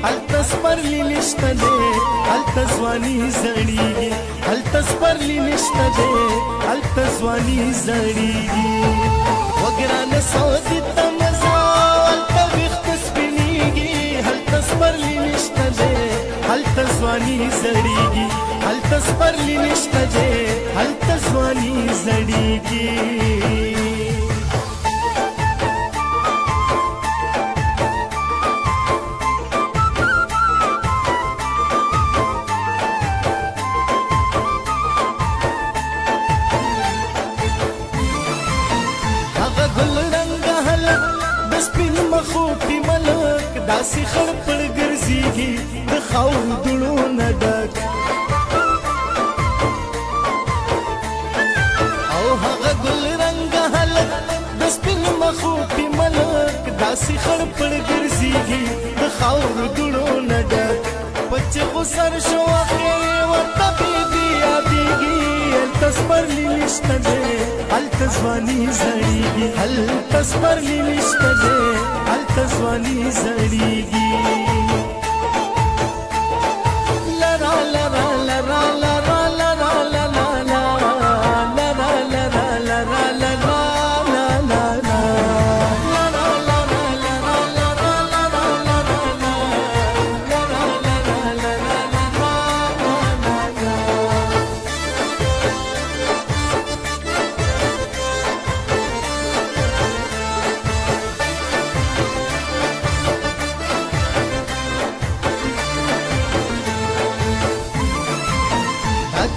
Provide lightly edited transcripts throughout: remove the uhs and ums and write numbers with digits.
هلته سپرلی نشته دی هلته ځواني زړیږي هلته سپرلی نشته دی هلته ځواني زړیږي وګرانه سعودي ته مزه هلته ویښته سپینېږي هلته سپرلی نشته دی هلته ځواني زړیږي هلته سپرلی نشته دی هلته ځواني زړیږي مخوټي ملک داسې خړ پړ ګرځېږي د خاورو دوړو نه ډک او هغه ګل رنګه هلک د سپین مخوټي ملک داسې خړ پړ ګرځېږي د خاورو دوړو نه ډک بچ خو سر شو اخر ورته بیبي یادېږي هلته سپرلی نشته دی هلته ځواني زړیږي هلته سپرلی نشته دی هلته ځواني زړیږي لرا لرا لرا لرا لرا لرا لرا لرا لرا لرا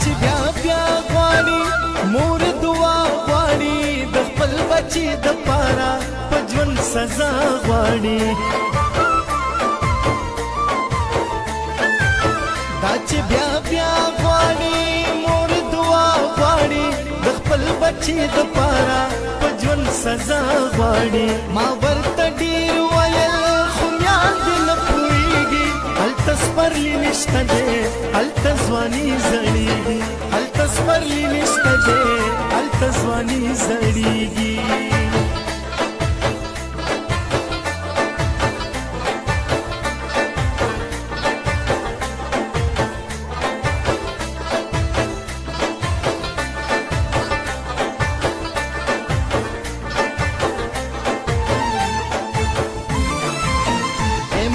چې بیا بیا غواړي مور دعا غواړي د خپل بچي د پاره په ژوند سزا غواړي دا چې بیا بیا غواړي مور دعا غواړي د خپل بچي د پاره په ژوند سزا غواړي ما ورته ډېر ویل خو بیا دې نه پوهېږي هلته سپرلی نشته دی هلته ځواني زړیږي هلته سپرلی نشته دی هلته ځواني زړیږي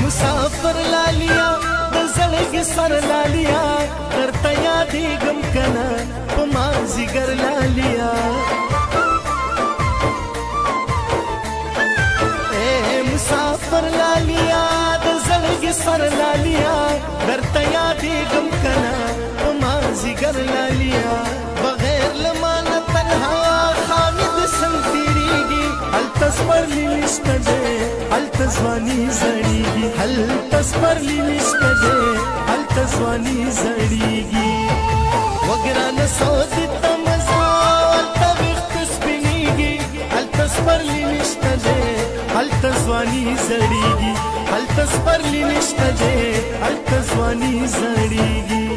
مسافر لالیا د زړګي سر لالیا درته یادېږم کنه په مازدیګر لالیا مسافر لالیا د زړګي سر لالیا درته یادېږم کنه په مازدیګر لالیا بغیر له مانه تنها خامې د څنګ تېرېږي هلته سپرلی نشته دی هلته ځواني زړیږي هلته سپرلی نشته دی هلته ځواني زړیږي وګرانه سعودي ته مزه هلته ویښته سپینېږي هلته سپرلی نشته دی هلته ځواني زړیږي هلته سپرلی نشته دی هلته ځواني زړیږي